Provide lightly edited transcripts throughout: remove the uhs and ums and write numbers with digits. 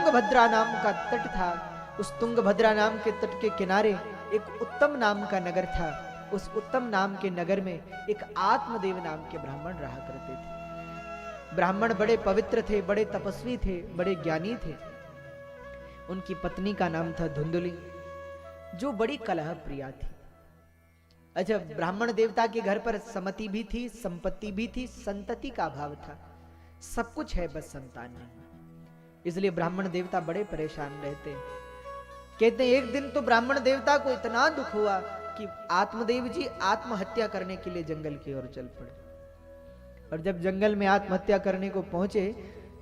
तुंगभद्रा नाम का तट था। उस तुंगभद्रा नाम के तट के किनारे एक उत्तम नाम का नगर था। उस उत्तम नाम के नगर में एक आत्मदेव नाम के ब्राह्मण रहा करते थे। ब्राह्मण बड़े पवित्र थे, बड़े तपस्वी थे, बड़े ज्ञानी थे। उनकी पत्नी का नाम था धुंधुली, जो बड़ी कलह प्रिया थी। अच्छा, ब्राह्मण देवता के घर पर सम्मति भी थी, संपत्ति भी थी, संतति का अभाव था, सब कुछ है, बस संतान नहीं। इसलिए ब्राह्मण देवता बड़े परेशान रहते हैं। कहते हैं एक दिन तो ब्राह्मण देवता को इतना दुख हुआ कि आत्मदेव जी आत्महत्या करने के लिए जंगल की ओर चल पड़े। और जब जंगल में आत्महत्या करने को पहुंचे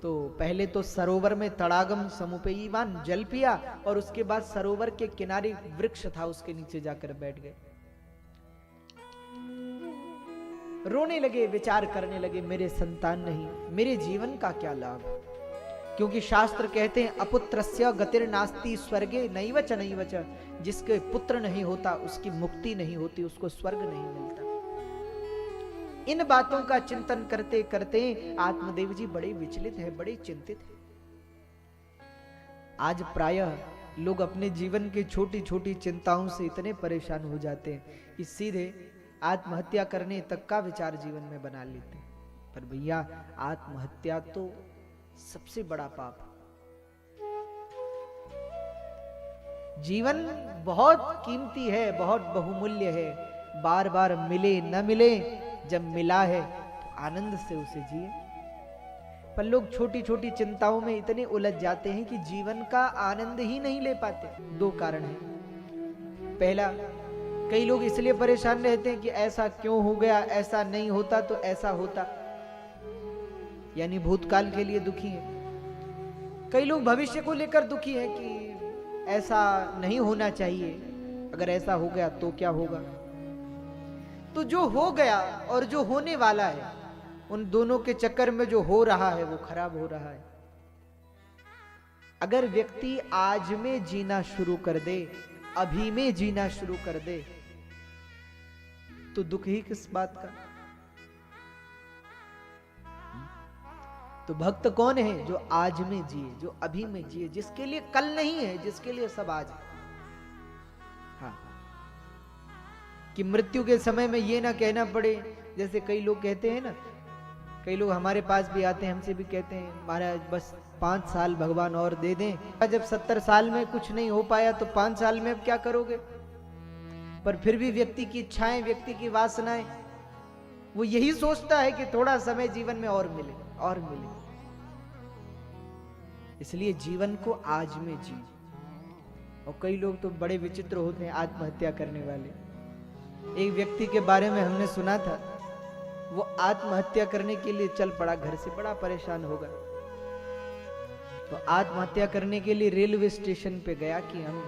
तो पहले तो सरोवर में तड़ागम समुपेयीवान जल पिया और उसके बाद सरोवर के किनारे वृक्ष था, उसके नीचे जाकर बैठ गए। रोने लगे, विचार करने लगे, मेरे संतान नहीं, मेरे जीवन का क्या लाभ। क्योंकि शास्त्र कहते हैं अपुत्रस्य गतिर नास्ति स्वर्गे नैवच नैवच, जिसके पुत्र नहीं होता उसकी मुक्ति नहीं होती, उसको स्वर्ग नहीं मिलता। इन बातों का चिंतन करते करते आत्मदेव जी बड़े विचलित हैं, बड़े चिंतित हैं। आज प्रायः लोग अपने जीवन की छोटी छोटी चिंताओं से इतने परेशान हो जाते हैं कि सीधे आत्महत्या करने तक का विचार जीवन में बना लेते हैं। पर भैया, आत्महत्या तो सबसे बड़ा पाप। जीवन बहुत कीमती है, बहुत बहुमूल्य है। बार बार मिले न मिले, जब मिला है तो आनंद से उसे जिए। पर लोग छोटी छोटी चिंताओं में इतने उलझ जाते हैं कि जीवन का आनंद ही नहीं ले पाते। दो कारण हैं। पहला, कई लोग इसलिए परेशान रहते हैं कि ऐसा क्यों हो गया, ऐसा नहीं होता तो ऐसा होता, यानी भूतकाल के लिए दुखी है। कई लोग भविष्य को लेकर दुखी हैं कि ऐसा नहीं होना चाहिए, अगर ऐसा हो गया तो क्या होगा। तो जो हो गया और जो होने वाला है, उन दोनों के चक्कर में जो हो रहा है वो खराब हो रहा है। अगर व्यक्ति आज में जीना शुरू कर दे, अभी में जीना शुरू कर दे, तो दुख ही किस बात का। तो भक्त कौन है? जो आज में जिए, जो अभी में जिए, जिसके लिए कल नहीं है, जिसके लिए सब आज है। हाँ, कि मृत्यु के समय में ये ना कहना पड़े, जैसे कई लोग कहते हैं ना, कई लोग हमारे पास भी आते हैं, हमसे भी कहते हैं महाराज बस 5 साल भगवान और दे दें। जब 70 साल में कुछ नहीं हो पाया तो 5 साल में अब क्या करोगे। पर फिर भी व्यक्ति की इच्छाएं, व्यक्ति की वासनाएं, वो यही सोचता है कि थोड़ा समय जीवन में और मिले और मिले। इसलिए जीवन को आज में जी। और कई लोग तो बड़े विचित्र होते हैं, आत्महत्या करने वाले। एक व्यक्ति के बारे में हमने सुना था, वो आत्महत्या करने के लिए चल पड़ा, घर से बड़ा परेशान होगा तो आत्महत्या करने के लिए रेलवे स्टेशन पे गया कि हम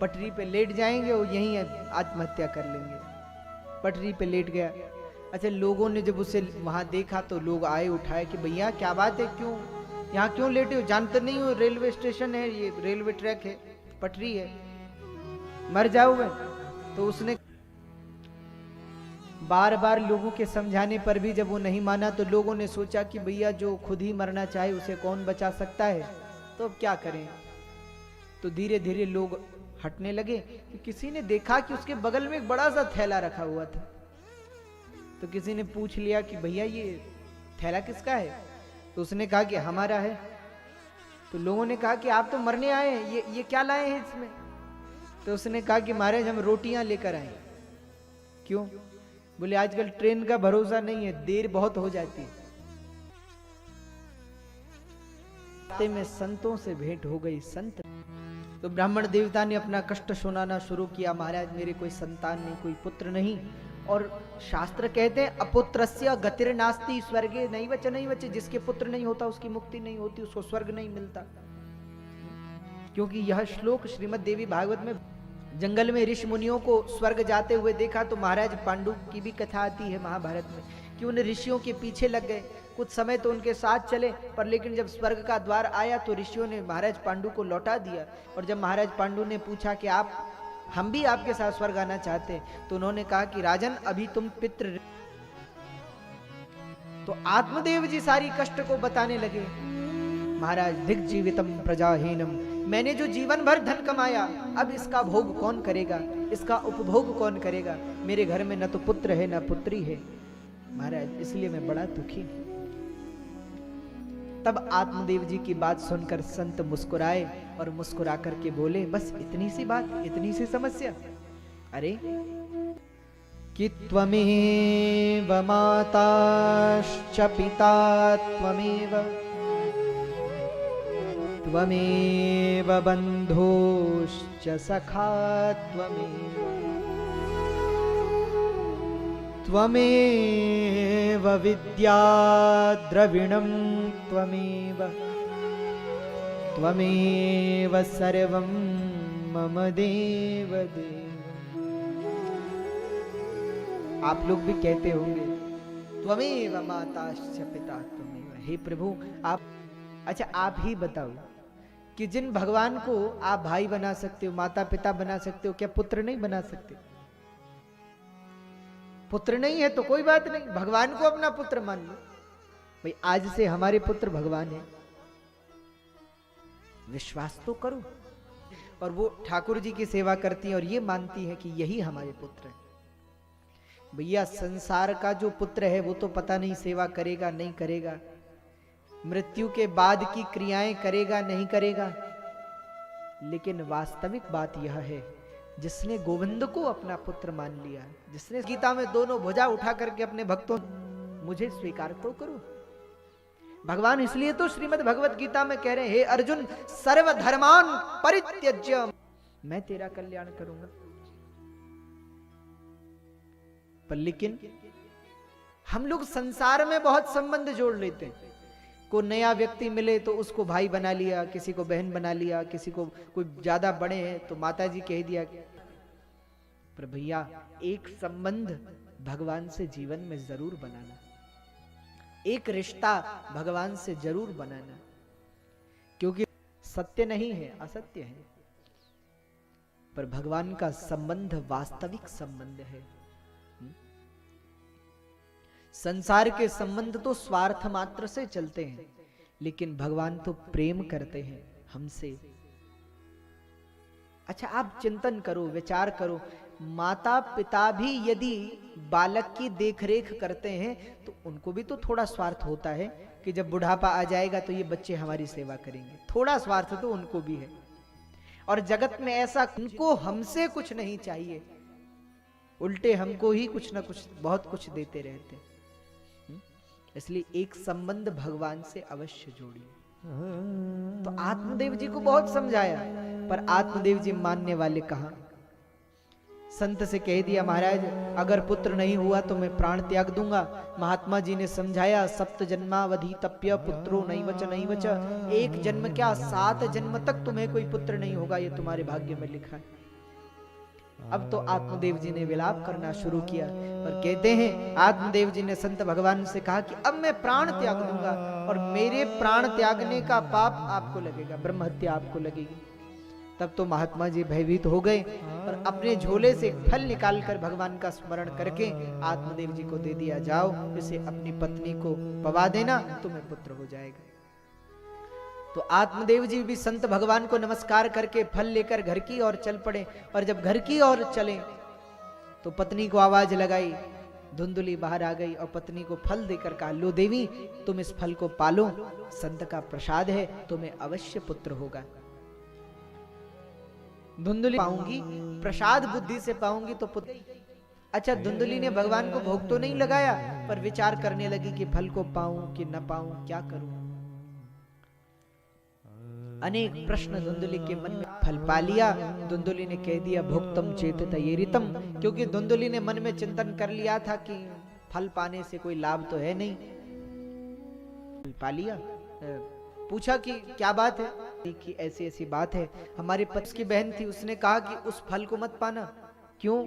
पटरी पे लेट जाएंगे और यहीं आत्महत्या कर लेंगे। पटरी पे लेट गया। अच्छा, लोगों ने जब उसे वहां देखा तो लोग आए, उठाए कि भैया क्या बात है, क्यों यहाँ क्यों लेटे हो, जानते नहीं हो रेलवे स्टेशन है, ये रेलवे ट्रैक है, पटरी है, मर जाओगे। तो उसने बार बार लोगों के समझाने पर भी जब वो नहीं माना तो लोगों ने सोचा कि भैया जो खुद ही मरना चाहे उसे कौन बचा सकता है, तो अब क्या करें। तो धीरे धीरे लोग हटने लगे। तो किसी ने देखा कि उसके बगल में एक बड़ा सा थैला रखा हुआ था। तो किसी ने पूछ लिया कि भैया ये थैला किसका है। तो उसने कहा कि हमारा है। तो लोगों ने कहा कि आप तो मरने आए हैं, ये क्या लाए हैं इसमें। तो उसने कहा कि महाराज हम रोटियां लेकर आए। क्यों? बोले आजकल ट्रेन का भरोसा नहीं है, देर बहुत हो जाती है। रास्ते में संतों से भेंट हो गई। संत तो ब्राह्मण देवता ने अपना कष्ट सुनाना शुरू किया, महाराज मेरे कोई संतान नहीं, कोई पुत्र नहीं। और शास्त्र कहते हैं अपुत्रस्य गतिर नास्ति स्वर्गे नैवच नैवच, जिसके पुत्र नहीं होता उसकी मुक्ति नहीं होती, उसको स्वर्ग नहीं मिलता। क्योंकि यह श्लोक श्रीमद् देवी भागवत में जंगल में ऋषि मुनियों को स्वर्ग जाते हुए देखा तो महाराज पांडु की भी कथा आती है महाभारत में कि उन ऋषियों के पीछे लग गए। कुछ समय तो उनके साथ चले, पर लेकिन जब स्वर्ग का द्वार आया तो ऋषियों ने महाराज पांडु को लौटा दिया। और जब महाराज पांडु ने पूछा कि हम भी आपके साथ स्वर्ग आना चाहते हैं, तो उन्होंने कहा कि राजन अभी तुम पितृ। तो आत्मदेव जी सारी कष्ट को बताने लगे। महाराज धिक जीवितम प्रजाहीनम, मैंने जो जीवन भर धन कमाया, अब इसका भोग कौन करेगा, इसका उपभोग कौन करेगा। मेरे घर में न तो पुत्र है न पुत्री है महाराज, इसलिए मैं बड़ा दुखी हूं। तब आत्मदेव जी की बात सुनकर संत मुस्कुराए और मुस्कुरा करके बोले, बस इतनी सी बात, इतनी सी समस्या। अरे कि त्वमेव माताश्च पिता त्वमेव, त्वमेव बन्धुश्च सखा त्वमेव, त्वमेव विद्या द्रविणं त्वमेव, त्वमेव सर्वं मम देव देव। आप लोग भी कहते होंगे त्वमेव माताश्च पिता त्वमेव। हे प्रभु आप, अच्छा आप ही बताओ कि जिन भगवान को आप भाई बना सकते हो, माता पिता बना सकते हो, क्या पुत्र नहीं बना सकते? पुत्र नहीं है तो कोई बात नहीं, भगवान को अपना पुत्र मान लो। भाई आज से हमारे पुत्र भगवान है, विश्वास तो करो। और वो ठाकुर जी की सेवा करती है और ये मानती है कि यही हमारे पुत्र है। भैया संसार का जो पुत्र है वो तो पता नहीं सेवा करेगा नहीं करेगा, मृत्यु के बाद की क्रियाएं करेगा नहीं करेगा, लेकिन वास्तविक बात यह है जिसने गोविंद को अपना पुत्र मान लिया, जिसने गीता में दोनों भुजा उठा करके अपने भक्तों, मुझे स्वीकार तो करो। भगवान इसलिए तो श्रीमद् भगवत गीता में कह रहे हैं, हे अर्जुन सर्वधर्मान परित्यज्य, मैं तेरा कल्याण करूंगा। पर लेकिन हम लोग संसार में बहुत संबंध जोड़ लेते हैं। को नया व्यक्ति मिले तो उसको भाई बना लिया, किसी को बहन बना लिया, किसी को कोई ज्यादा बड़े हैं तो माता जी कह दिया। पर भैया एक संबंध भगवान से जीवन में जरूर बनाना, एक रिश्ता भगवान से जरूर बनाना, क्योंकि सत्य नहीं है असत्य है, पर भगवान का संबंध वास्तविक संबंध है। संसार के संबंध तो स्वार्थ मात्र से चलते हैं, लेकिन भगवान तो प्रेम करते हैं हमसे। अच्छा आप चिंतन करो, विचार करो, माता पिता भी यदि बालक की देखरेख करते हैं तो उनको भी तो थोड़ा स्वार्थ होता है कि जब बुढ़ापा आ जाएगा तो ये बच्चे हमारी सेवा करेंगे, थोड़ा स्वार्थ तो उनको भी है। और जगत में ऐसा, उनको हमसे कुछ नहीं चाहिए, उल्टे हमको ही कुछ ना कुछ बहुत कुछ देते रहते हैं। इसलिए एक संबंध भगवान से अवश्य जोड़िए। तो आत्मदेव जी को बहुत समझाया, पर आत्मदेव जी मानने वाले कहां। संत से कह दिया, महाराज अगर पुत्र नहीं हुआ तो मैं प्राण त्याग दूंगा। महात्मा जी ने समझाया, सप्त जन्मावधि तप्य पुत्रो नैवच नैवच, एक जन्म क्या 7 जन्म तक तुम्हें कोई पुत्र नहीं होगा, ये तुम्हारे भाग्य में लिखा है। अब तो आत्मदेव जी ने विलाप करना शुरू किया, पर कहते हैं आत्मदेव जी ने संत भगवान से कहा कि अब मैं प्राण त्याग दूंगा और मेरे प्राण त्यागने का पाप आपको लगेगा, ब्रह्म हत्या आपको लगेगी। तब तो महात्मा जी भयभीत हो गए और अपने झोले से फल निकालकर भगवान का स्मरण करके आत्मदेव जी को दे दिया, जाओ इसे अपनी पत्नी को पवा देना, तुम्हें पुत्र हो जाएगा। तो आत्मदेव जी भी संत भगवान को नमस्कार करके फल लेकर घर की ओर चल पड़े। और जब घर की ओर चले तो पत्नी को आवाज लगाई, धुंधुली बाहर आ गई और पत्नी को फल देकर कहा, लो देवी तुम इस फल को पालो, संत का प्रसाद है, तुम्हें अवश्य पुत्र होगा। धुंधुली पाऊंगी, प्रसाद बुद्धि से पाऊंगी तो पुत्र। अच्छा धुंधुली ने भगवान को भोग तो नहीं लगाया, पर विचार करने लगी कि फल को पाऊं कि न पाऊं, क्या करूं। अनेक प्रश्न धुंधुली के मन में, फल पा लिया। धुंधुली ने कह दिया, भुक्तम चेत तयेरितम, क्योंकि धुंधुली ने मन में चिंतन कर लिया था कि फल पाने से कोई लाभ तो है नहीं। फल पा लिया। पूछा कि क्या बात है, कि ऐसी ऐसी बात है, हमारे पति की बहन थी, उसने कहा कि उस फल को मत पाना। क्यों?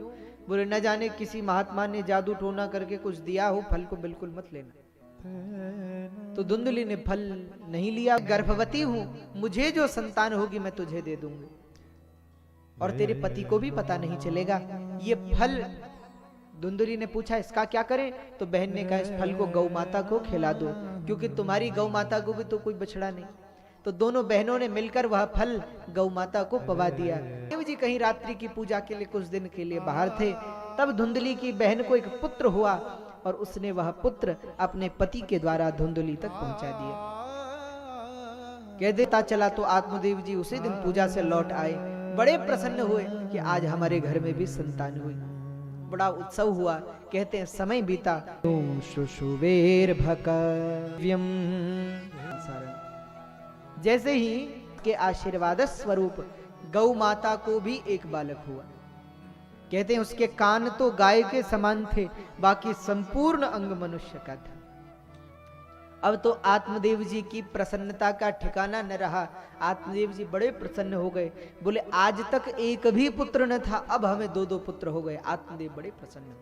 बोले न जाने किसी महात्मा ने जादू टोना करके कुछ दिया हो, फल को बिल्कुल मत लेना। तो धुंधुली ने फल नहीं लिया। गर्भवती हूं, मुझे जो संतान होगी मैं तुझे दे दूंगी और तेरे पति को भी पता नहीं चलेगा। ये फल, धुंधुली ने पूछा इसका क्या करें, तो बहन ने कहा इस फल को गौ माता को खिला दो, क्योंकि तुम्हारी गौ माता को भी तो कोई बछड़ा नहीं। तो दोनों बहनों ने मिलकर वह फल गौ माता को पवा दिया। देव जी कहीं रात्रि की पूजा के लिए कुछ दिन के लिए बाहर थे, तब धुंधली की बहन को एक पुत्र हुआ और उसने वह पुत्र अपने पति के द्वारा धुंधली तक पहुंचा दिया। कह देता चला तो आत्मदेव जी उसी दिन पूजा से लौट आए, बड़े प्रसन्न हुए कि आज हमारे घर में भी संतान हुई। बड़ा उत्सव हुआ। कहते हैं समय बीता शुशुवेर भकव्यम, जैसे ही के आशीर्वाद स्वरूप गौ माता को भी एक बालक हुआ। कहते हैं उसके कान तो गाय के समान थे, बाकी संपूर्ण अंग मनुष्य का था। अब तो आत्मदेव जी की प्रसन्नता का ठिकाना न रहा। आत्मदेव जी बड़े प्रसन्न हो गए, बोले आज तक एक भी पुत्र न था, अब हमें 2-2 पुत्र हो गए। आत्मदेव बड़े प्रसन्न।